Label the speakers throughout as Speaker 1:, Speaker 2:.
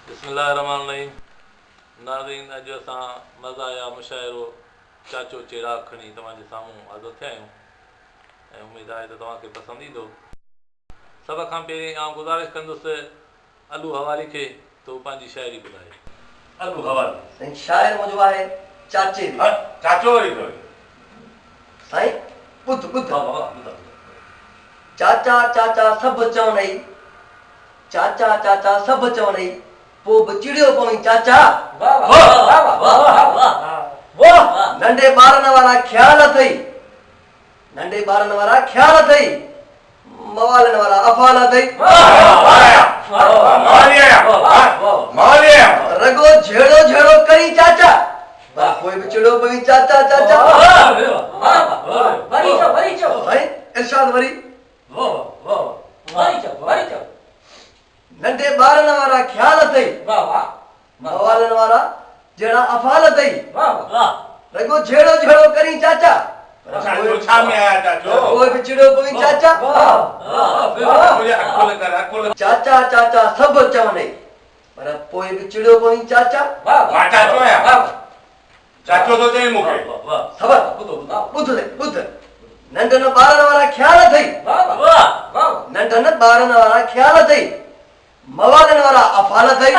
Speaker 1: बिस्मिल्लाहिर्रहमानिर्रहीम। नाज़रीन, अॼु असां मज़ा या मुशाइरो चाचो चिराग खणी तव्हांजे साम्हूं हाज़िर थिया आहियूं ऐं उमेदु आहे त तव्हांखे पसंदि ईंदो। सभ खां पहिरीं आउं गुज़ारिश कंदुसि अलू हवाली खे त हू पंहिंजी शाइरी ॿुधाए।
Speaker 2: अलू हवाली
Speaker 3: शाइर मुंहिंजो आहे चाचे
Speaker 2: चाचो वरी
Speaker 3: साईं ॿुध ॿुध चाचा चाचा सभु चवनि चाचा चाचा सभु चवनि पोइ बि चिड़ियो पवई चाचा नंढे ॿारनि वारा ख़्याल अथई नंढे ॿारनि वारा ख़्याल अथई मवालनि वारा अफ़ाल अथई रगो झेड़ो झेड़ो करी चाचा पोइ बि चिड़ियो पवई चाचा चाचा इरशाद वरी नंढे ॿारनि वारा ख़्याल अथई मवालनि वारा जहिड़ा अफ़ाल अथई रगो झेड़ो झेड़ो करी चाचा पोइ बि चिड़ियो पवई चाचा चाचा चाचा सभु चवनि पर पोइ बि चिड़ियो पवई चाचा
Speaker 2: चाचो तो चई मूंखे
Speaker 3: ॿुध ॿुध नंढनि ॿारनि वारा ख़्याल अथई नंढनि ॿारनि वारा ख़्याल अथई मवालनि वारा अफ़ाल अथई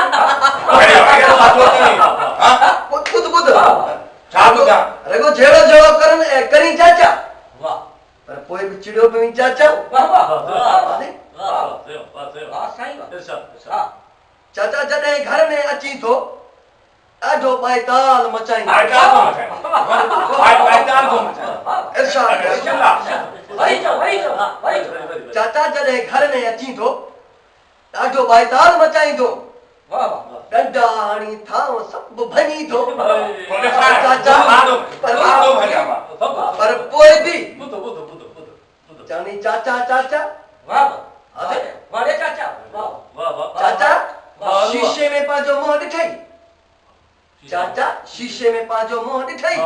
Speaker 3: ॿुध ॿुध रगो झेड़ो झेड़ो करी चाचा पर पोइ बि चिड़ियो पवई चाचा चाचा जॾहिं घर में अची थो ॾाढो बाइताल मचाईंदो चाचा जॾहिं घर में अची थो ॾाढो बाइताल मचाईंदो डंडा हणी थांव सभु भञी थो चाचा पर पोइ बि चवणी चाचा चाचा चाचा शीशे में पंहिंजो मुंहुं ॾिठई चाचा शीशे में पंहिंजो मुंहुं ॾिठई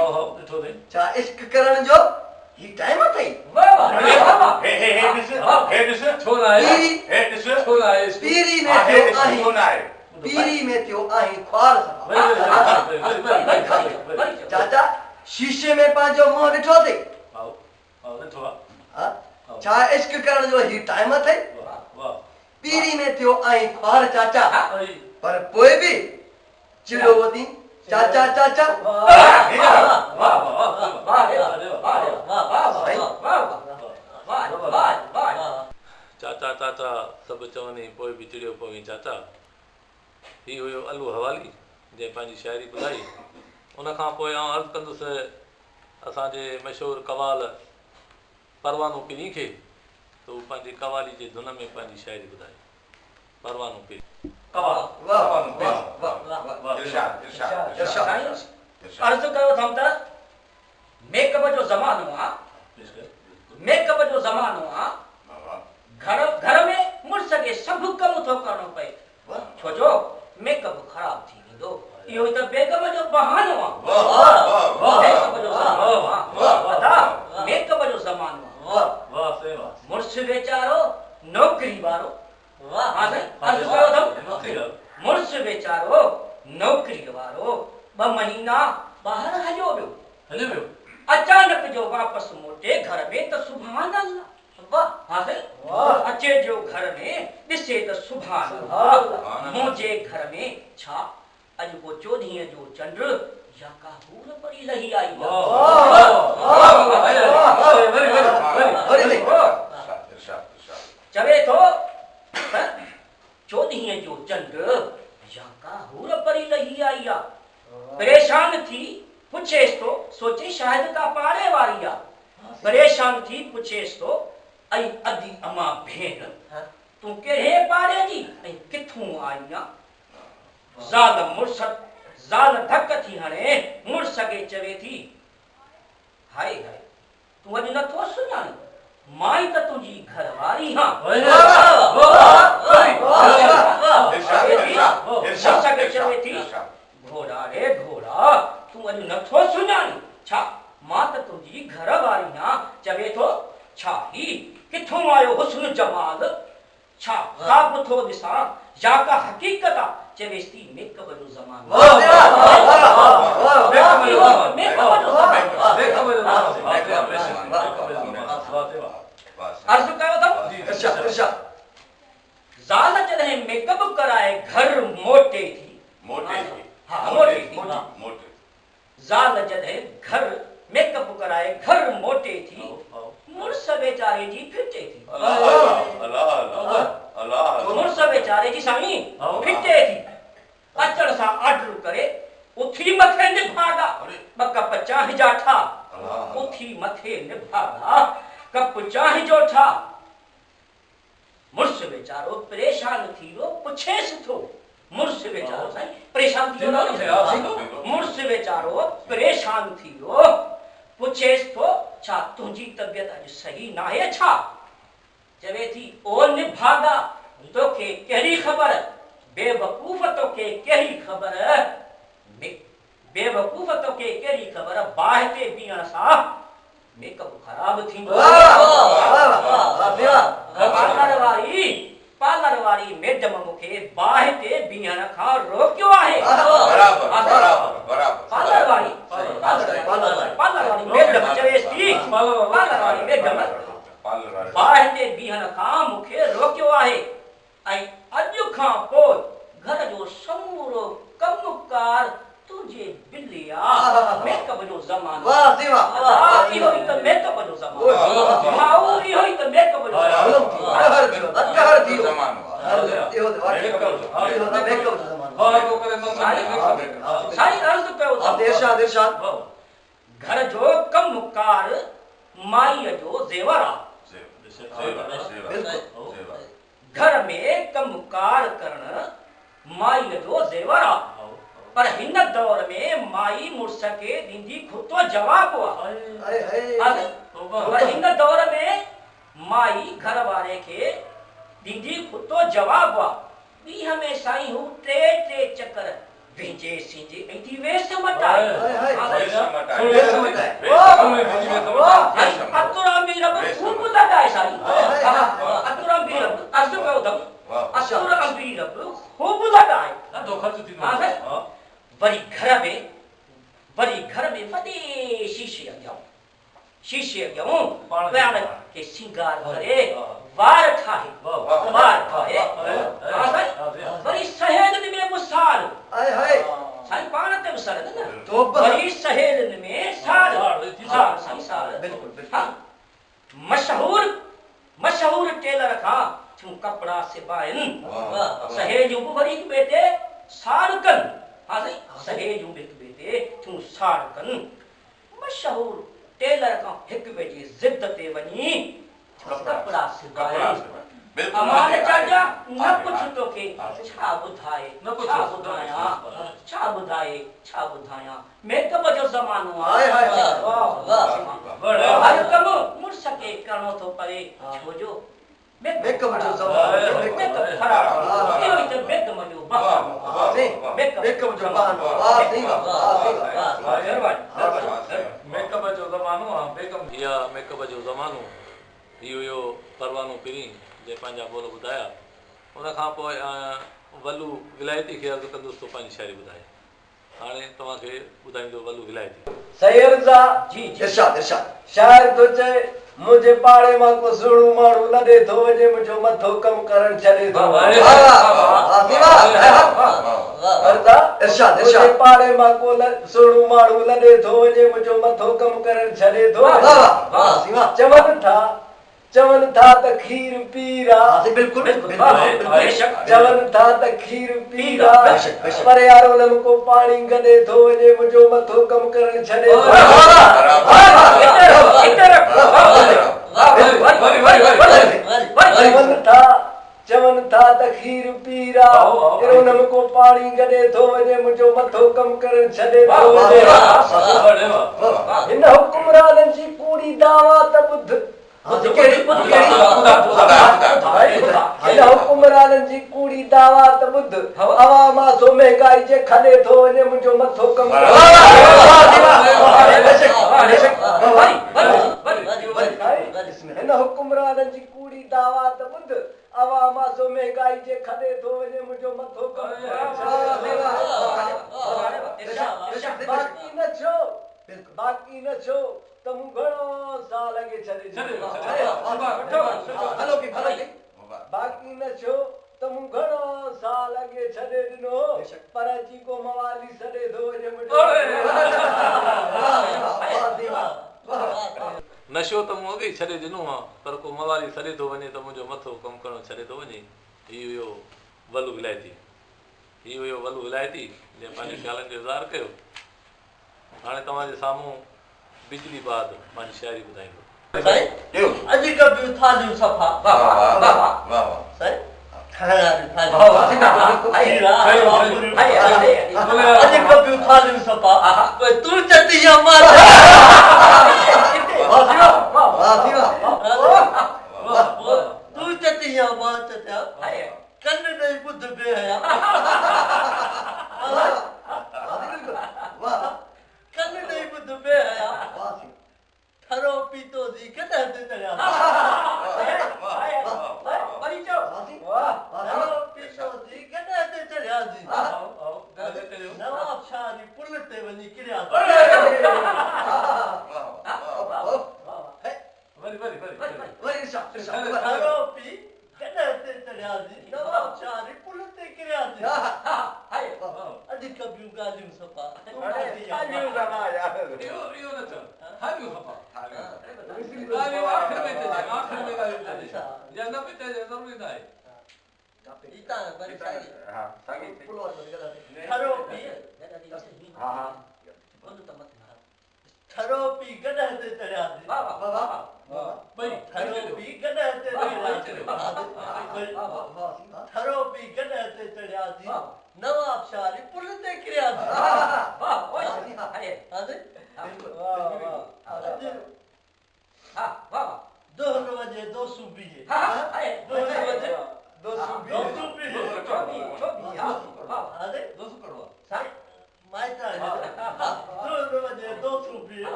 Speaker 3: छा इश्क करण जो ही टाइम अथई पीरी में थियो आहीं ख्वार चाचा शीशे में पंहिंजो मुंहुं ॾिठो अथई छा इश्क करण जो ही टाइम अथई पीरी में थियो आहीं ख्वार चाचा पर पोइ बि चिड़ो वधी चाचा चाचा
Speaker 1: चाचा चाचा सभु चवनि पोइ बि चिड़ियो पवई चाचा। ही हुयो अलू हवाली जंहिं पंहिंजी शाइरी ॿुधाई। उनखां पोइ आउं अर्ज़ु कंदुसि असांजे मशहूरु कवाल परवानो पीरी खे त हू पंहिंजी कवाली जे धुन में पंहिंजी शाइरी ॿुधाए। परवानो पीरी
Speaker 4: अर्ज़ु कयो अथमि त मेकअप जो ज़मानो आहे मेकअप जो ज़मानो आहे घर में मुड़ुस खे सभु कमु थो करणो पए छो जो मेकअप ख़राब थी वेंदो इहो ई त बेगम जो बहानो आहे मेकअप जो ज़मानो आहे मुड़ुस वीचारो नौकरी वारो मुड़ुस वीचारो नौकरी वारो 2 महीना ॿाहिरि हलियो वियो अचानक जो वापसि मोटे घर में त सुभान अल्लाह अचे जो घर में ॾिसे त सुभान अल्लाह मुंहिंजे घर में छा अॼु को 14 जो चंड या का हूर परी लही आई चवे थो 14 जो चंड या का हूर परी लही आई परेशान थी पुछेस तो सोचे शायद का पाड़े वारी परेशान थी पुछेस तो आई अदी अमा भेण तू केड़े पाड़े जी किथों आई ज़ाल धक थी हणे मुड़स के चवे थी हाय हाय तू अज न तो सुञाणी माई त तुझी घरवारी हां चवे थी घोड़ा रे घोड़ा तू अज न तो सुञाणी छा मां त तुझी घरवारी हां चवे थो छा ही किथों आयो हुस्न जमाल छा ख्वाब थो दिसां या का हकीकत चवेस्ती मेकअप जो ज़मानो
Speaker 3: वाह
Speaker 4: मेकअप जो अर्ज़ कयो अथव
Speaker 3: इरशाद
Speaker 4: ज़ाल जॾहिं मेकअप कराए घर मोटे थी हाँ मोटे थी ज़ाल जॾहिं घर मेकअप कराए घर मोटे थी मुड़स वेचारे जी फिटे थी मुड़स वेचारे जी साईं फिटे थी अचण सां ऑर्डर करे उथी मथे निभागा ॿ कप चांहि जा ठा उथी मथे निभागा कप चांहि जो ठा मुड़स वेचारो परेशान थी वियो पुछेसि थो मुड़स वेचारो साईं परेशान थी वियो मुड़स वेचारो परेशान थी वियो पुछेसि थो छा तुंहिंजी तबियत अॼु सही नाहे छा चवे थी ओ निभागा तोखे कहिड़ी ख़बर बेवकूफ़ तोखे कहिड़ी ख़बर बेवकूफ़ तोखे कहिड़ी ख़बर बाहि ते बीहण सां मेकअप ख़राब थींदो पार्लर वारी मैडम मूंखे बाहि ते बीहण खां रोकियो आहे पार्लर वारी मैडम चवेसि थी पार्लर वारी मैडम बाहि ते बीहण खां मूंखे रोकियो आहे ऐं अॼु खां पोइ घर जो समूरो कमकार तुझे बिल्लिया मेकअप जो ज़मानो
Speaker 3: वाह जी वाह
Speaker 4: इहो ई त मेकअप जो ज़मानो माउ इहो ई त मेकअप जो ज़मानो साईं अर्ज़ कयो
Speaker 3: इरशाद
Speaker 4: घर जो कमकार माईअ जो ज़ेवर आहे घर में कमकार करण माईअ जो ज़ेवर आहे पर हिन दौर में माई मुड़स के ॾींदी खुतो जवाब पर हिन दौर में माई घर वारे के ॾींदी खुतो जवाब ॾींहं में साईं हू टे चकर भेजे सिंजे ऐं थी वेस मटाए अतुराम बि रब खूब लॻाए साईं अतुराम बि रब अर्ज़ कयो अथव अतुराम बि रब खूब लॻाए वरी घर में वॾे शीशे अॻियां पाण के सिंगार करे वार ठाहे वरी सहेलियुनि में मुसाल साईं पाण ते मुसाल न वरी सहेलियुनि में साल मशहूर टेलर खां थियूं कपिड़ा सिबाइनि सहेलियूं बि वरी हिक ॿिए ते साड़ कनि सहेलियूं बि हिक ॿिए ते थियूं साड़ कनि मशहूर टेलर खां हिक ॿिए जी ज़िद ते वञी कपिड़ा सिबाइनि अमान चाचा न कुछ तोखे छा ॿुधायां मेकअप जो ज़मानो आहे हर कमु मुड़स खे करणो थो पए छोजो मेकअप जो ज़मानो मेकअप ख़राब इहो ई त मेकअप जो बहानो मेकअप जो बहानो
Speaker 1: मेकअप जो ज़मानो आहे इहा मेकअप जो ज़मानो इहो परवानो पिरी जे पंहिंजा बोल ॿुधाया उन खां पोइ वलू विलायती खे अर्ज़ु कंदुसि तो पंहिंजी शाइरी ॿुधाए हाणे तव्हांखे ॿुधाईंदो वलू विलायती
Speaker 3: सही अर्ज़ा जी इरशाद शाइर तो चए मुझे पाड़े मां को सुणू माण्हू लॾे थो वञे मुंहिंजो मथो कम करण छॾे थो मुझे पाड़े मां को सुणू माण्हू लॾे थो वञे मुंहिंजो मथो कम करण छॾे थो चवनि था त खीर पीरा बिल्कुलु चवनि था त खीर पीरा पर यार उन्हनि को पाणी गॾे थो वञे मुंहिंजो मथो कम करण छॾे थो चवनि था त खीर पीरा पर उन्हनि को पाणी गॾे थो वञे मुंहिंजो मथो कम करण छॾे थो वञे हिन हुकुमराननि जी पूरी दावा त ॿुध हुकुमराननि जी कूड़ी दावा त ॿुध अवामा सो महांगाई जे खॾे थो वञे मुंहिंजो मथो कम हिन हुकुमराननि जी कूड़ी दावा त ॿुध अवा मासो महंगाई जे खदे थो वञे मुंहिंजो मथो कम बाक़ी न छो त मूं घणो साल अॻे छॾे बाक़ी न छो त मूं घणो साल अॻे छॾे ॾिनो पर अची को मवाली सॾे थो वञे
Speaker 1: नशो त मूं अॻे ई छॾे ॾिनो आहे पर को मवाली सॾे थो वञे त मुंहिंजो मथो कमु करणु छॾे थो वञे। हीउ हुयो वलू विलायती, हीउ हुयो वलू विलायती जंहिं पंहिंजे ख़्यालनि जो इज़हार कयो। हाणे तव्हांजे साम्हूं बिजली बाद पंहिंजी शाइरी ॿुधाईंदो।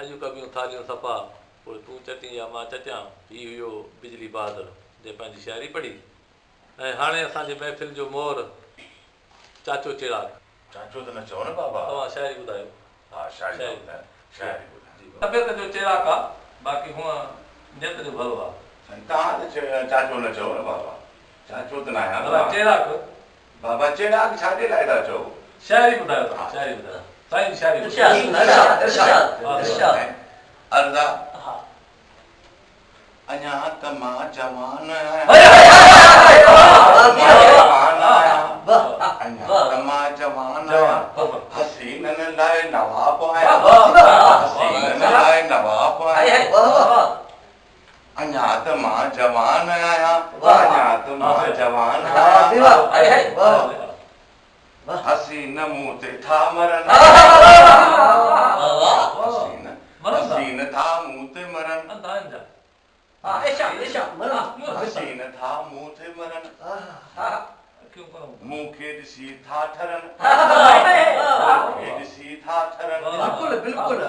Speaker 1: अॼु कबियूं थालियूं सफ़ा पोइ तूं चटी या मां चटियां। हीउ हुयो बिजली बहादुर जंहिं पंहिंजी शाइरी पढ़ी। ऐं हाणे असांजे महफ़िल जो मोर चाचो चिराग।
Speaker 2: चाचो त न चओ न बाबा।
Speaker 1: तव्हां शाइरी ॿुधायो।
Speaker 2: हा शाइरी ॿुधायो, शाइरी ॿुधायो।
Speaker 1: तबियत जो चिराग आहे, बाक़ी हूअं नियत जो भलो आहे।
Speaker 2: तव्हां त चाचो न चओ न बाबा। चाचो त न आहियां
Speaker 1: चिराग।
Speaker 2: बाबा चिराग छाजे लाइ था चओ?
Speaker 1: शाइरी ॿुधायो तव्हां, शाइरी ॿुधायो साईं, शाइरी
Speaker 2: अर्ज़ा अञा त मां जवान आहियां, अञा त मां जवान आहियां, हसीननि लाइ नवाब आहियां, हसीननि लाइ नवाब आहियां। अञा त मां जवान आहियां, अञा त मां जवान आहियां, हसीन मुंह ते था मरन, हसीन था मुंह ते मरन। हसीन था मुंह थे मरन
Speaker 1: क्यों करो
Speaker 2: मुंह के ॾिसी था ठरन ॾिसी था ठरन
Speaker 3: बिल्कुल बिल्कुल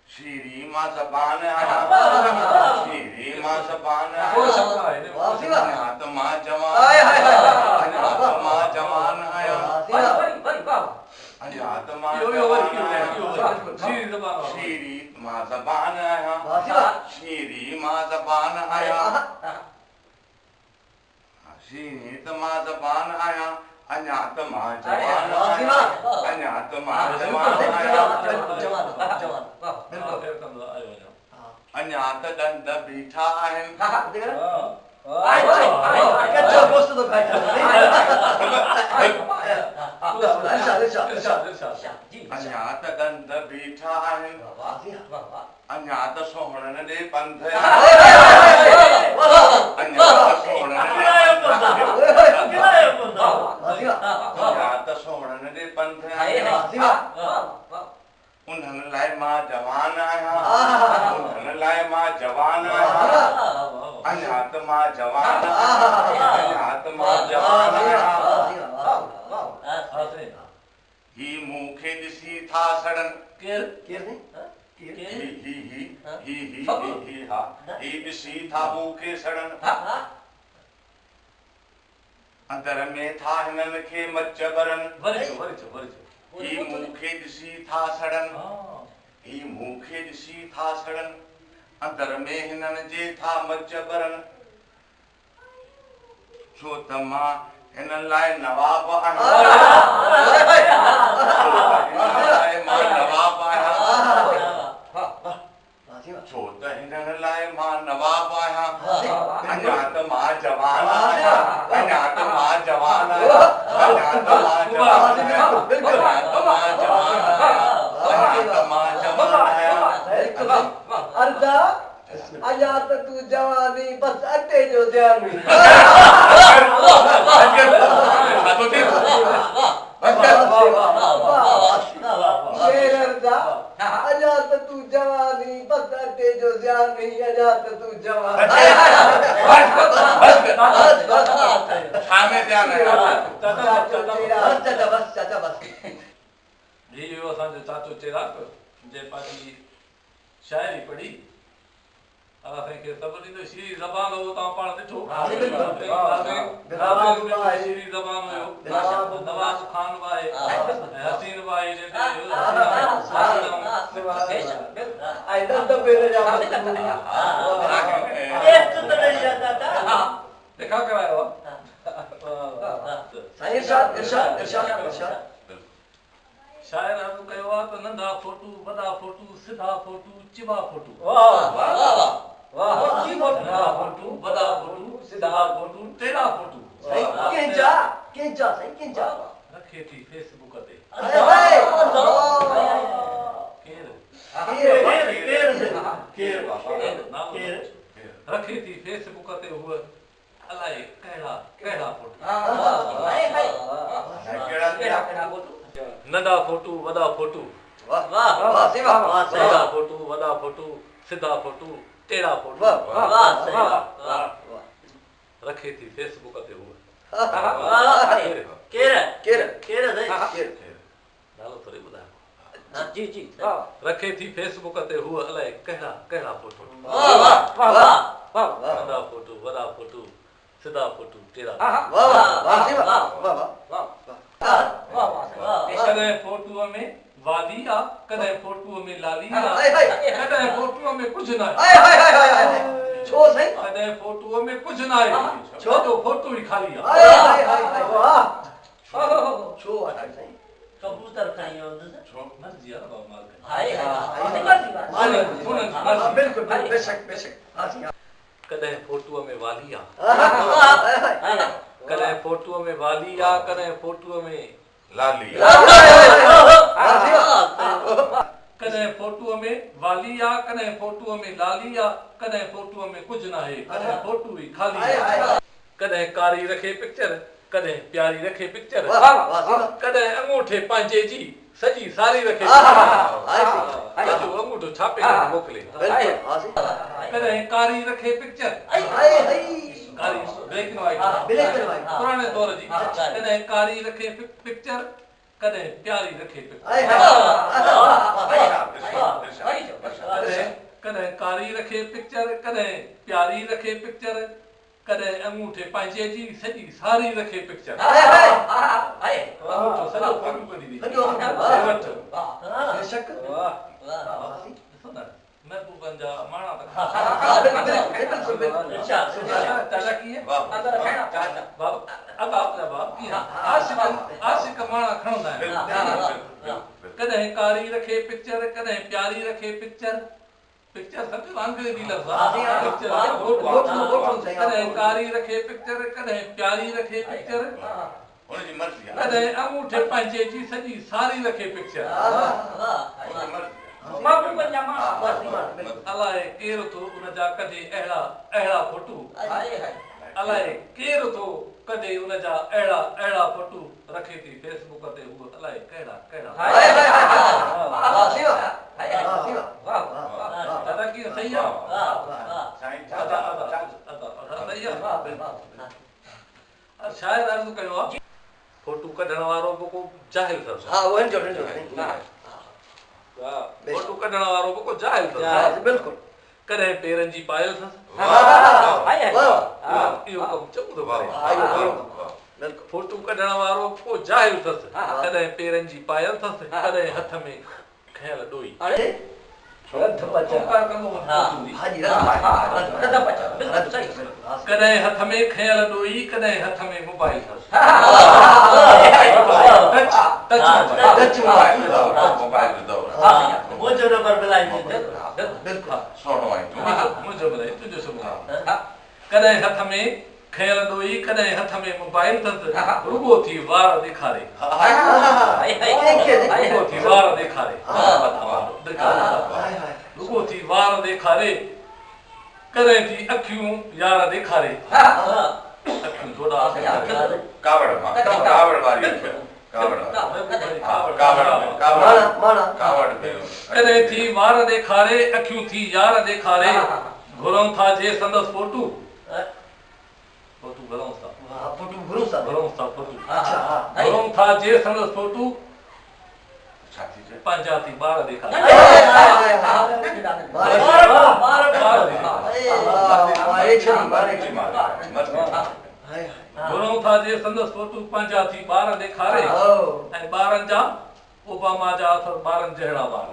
Speaker 2: शीरी मां ज़बान आया शीरी मां ज़बान आया अञा त मां जवान अञा त मां जवान आया अञा त मां शीरी मां ज़बान आया शीरी मां ज़बान आया शीरी त मां ज़बान आया अञा त मां जवान आया अञा त मां जवान आया अञा त ॾंद बीठा आहिनि
Speaker 3: कच्चा गोश्त तो खाया
Speaker 2: अञा त ॾंद बीठा आहिनि अञा त सोहणनि ॾे पंध अञा त सोहणनि ॾे अञा त सोहणनि ॾे पंध उन्हनि लाइ मां जवान आहियां उन्हनि लाइ मां जवान आहियां अञा त मां जवान अञा त मां जवान आहियां ही मूंखे ॾिसी था सड़न ही ॾिसी था मूंखे सड़न अंदर में था हिननि खे मच भरन ही मूंखे ॾिसी था सड़न ही मूंखे ॾिसी था सड़न अंदर में हिननि जे था मच भरन छो त मां हिननि लाइ नवाब आहियां मां नवाब आहियां छो त हिननि लाइ मां नवाब आहियां अञा त मां जवान आहियां अञा त मां जवान आहियां अञा त मां जवान आहियां अञा त मां जवान आहियां अञा त मां जवान आहियां
Speaker 3: अर्धा अञा त तू जवानी बस अटे जो ध्यान हुई अञा त तू जवानी बस अटे जो ध्यान हुई अञा त तू जवान
Speaker 1: चाचो चिराग जे पंहिंजी शायरी पढ़ी असांखे सभु ॾींदो शीरी ज़बान हो तव्हां पाण ॾिठो शीरी ज़बान हुयो नवाज़ खान भाई हसीन भाई देखा करायो शायर अर्ज़ु कयो आहे त नंढा फोटू वॾा फोटू सिधा फोटू चिबा फोटू नंढा फोटू वॾा फोटू सिधा फोटू टेढ़ा फोटू रखे थी फेसबुक ते रखे थी फेसबुक ते हूअ अलाए कहिड़ा कहिड़ा फोटू नंढा फोटू वॾा फोटू नंढा फोटू वॾा फोटू सिधा फोटू टेढ़ा फोटू रखे थी फेसबुक ते हूअ नालो थोरी ॿुधायो रखे थी फेसबुक ते हूअ अलाए कहिड़ा कहिड़ा फोटू नंढा फोटू वॾा फोटू सिधा फोटू टेढ़ा कॾहिं फोटूअ में वाली आ कॾहिं फोटूअ में लाली आ कॾहिं फोटूअ में कुझु न आहे कॾहिं फोटूअ में कुझु न आहे छो जो फोटू ई खाली आहे
Speaker 4: कबूतर खाई
Speaker 1: छो मर्जी आहे बाबा कॾहिं फोटूअ में वाली आ कॾहिं फोटूअ में वाली आ कॾहिं फोटूअ में
Speaker 2: लाली
Speaker 1: कॾहिं फोटूअ में वाली आ कॾहिं फोटूअ में लाली आ कॾहिं फोटूअ में कुझु न आहे कॾहिं फोटू ई खाली आहे कॾहिं कारी रखे पिक्चर कॾहिं प्यारी रखे पिक्चर कॾहिं अंगूठे पंहिंजे जी सॼी सारी रखे अंगूठो छापे करे मोकिले कॾहिं कारी रखे पिक्चर कारी ब्लैक एंड वाइट पुराणे दौर जी कॾहिं कारी रखे पिक्चर कॾहिं प्यारी रखे पिक्चर कॾहिं कारी रखे पिक्चर कॾहिं प्यारी रखे पिक्चर कॾहिं अंगूठे पंहिंजे जी सॼी सारी रखे पिक्चर अंगूठो सॼो पंग बनी दी
Speaker 3: बेशक
Speaker 1: महबूबन जा माणा चाचा की है बाबा अब आपने बाप की आशिक माणा खणंदा आहिनि कॾहिं कारी रखे पिक्चर कॾहिं प्यारी रखे पिक्चर पिक्चर समझो अंग्रेजी लफ्ज़ कॾहिं कारी रखे पिक्चर कॾहिं प्यारी रखे पिक्चर कॾहिं अंगूठे पंहिंजे जी सॼी सारी रखे पिक्चर अलाए केरु थो उनजा कढे अहिड़ा फोटू अलाए केरु थो कढे उनजा अहिड़ा फोटू रखे थी फेसबुक ते उहो अलाए कहिड़ा दादा की सही आहे शायद अर्ज़ कयो आहे फोटू कढण वारो को जाहिल अथसि फोटू कढण वारो को जाहिल अथसि
Speaker 3: बिल्कुलु
Speaker 1: कॾहिं पेरनि जी पायल अथसि इहो कमु चङो थो करे फोटू कढण वारो को जाहिल अथसि कॾहिं पेरनि जी पायल अथसि कॾहिं हथ में खयल ॾोई कॾहिं हथ में खयल ॾोई कॾहिं हथ में मोबाइल अथसि कॾहिं हथ में खयल ॾोई कॾहिं हथ में मोबाइल अथसि रुॻो थी वार ॾेखारे रुॻो थी वार ॾेखारे रुॻो थी वार ॾेखारे कॾहिं थी अखियूं यार ॾेखारे अखियूं थोड़ा
Speaker 2: कावड़ वारी
Speaker 1: कॾहिं थी वार ॾेखारे अखियूं थी यार ॾेखारे घुरऊं था जे संदसि फोटू घुरऊं था जे संदसि फोटू पंहिंजा थी ॿार ॾेखारे घुरऊं था जे संदसि फोटू पंहिंजा थी ॿार ॾेखारे ऐं ॿारनि जा ओबामा जा अथसि ॿारनि जहिड़ा ॿार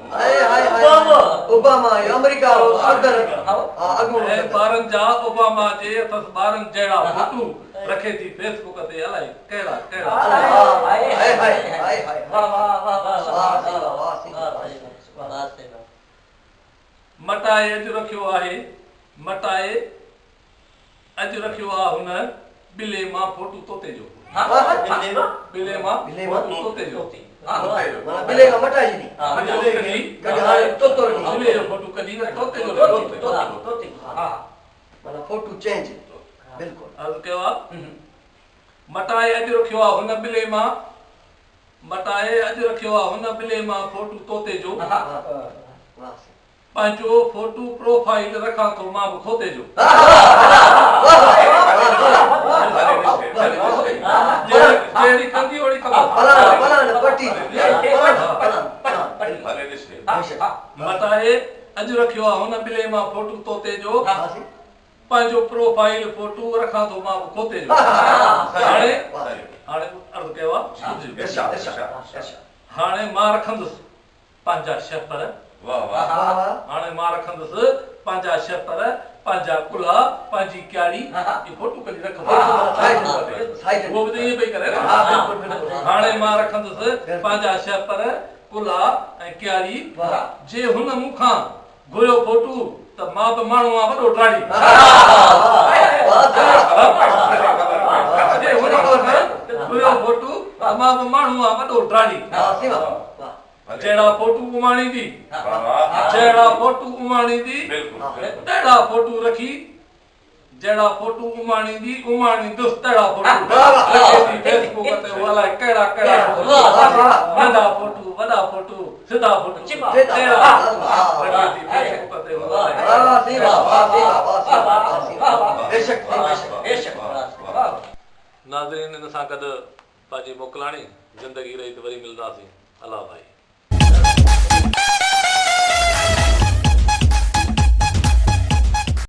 Speaker 3: अमेरिका
Speaker 1: ऐं ॿारनि जा ओबामा जे अथसि ॿारनि जहिड़ा फोटू रखे थी फेसबुक ते अलाए कहिड़ा मटाए अॼु रखियो आहे हुन बिले मां फोटू तोते जो बिले मां फोटू तोते जो
Speaker 3: बिले का मटाई नी
Speaker 1: बिले जो फोटू कढी तोते जो
Speaker 3: माना फोटू चेंज बिल्कुल
Speaker 1: अर्ज़ कयो आहे मटाए अॼु रखियो आहे हुन बिले मां फोटू तोते जो पंहिंजो फोटू प्रोफाइल रखां थो मां बि खोते जो जहिड़ी कंदी ओड़ी मटाए अॼु रखियो आहे हुन बिले मां फोटू तोते जो पंहिंजो प्रोफाइल फोटू रखां थो मां बि खोते जो हाणे अर्ज़ कयो आहे हाणे मां रखंदुसि पंहिंजा शहर हाणे मां रखंदुसि पंहिंजा शहर पंहिंजा कुला पंहिंजी क्यारी ये फोटू कढी रखंदुसि वो बि ईअं पई करे हाणे मां रखंदुसि पंहिंजा शहर कुला ऐं क्यारी जे हुन मूंखां घुरियो फोटू त मां बि माण्हू आहियां वॾो ड्राड़ी जे हुन मूंखां घुरियो फोटू त मां बि माण्हू आहियां वॾो ड्राड़ी जहिड़ा फोटू उमाणींदी तहिड़ा फोटू रखी जड़ा फोटू उमानी दी उमानी दुस्तड़ा फोटू फेसबुक ते वाला केड़ा केड़ा नंदा फोटू वदा फोटू सीधा फोटू तेरा फेसबुक ते वाला नाज़रीन इन सां गॾु पंहिंजी मोकिलाणी ज़िंदगी रही त वरी मिलंदासीं अल्लाह भाई।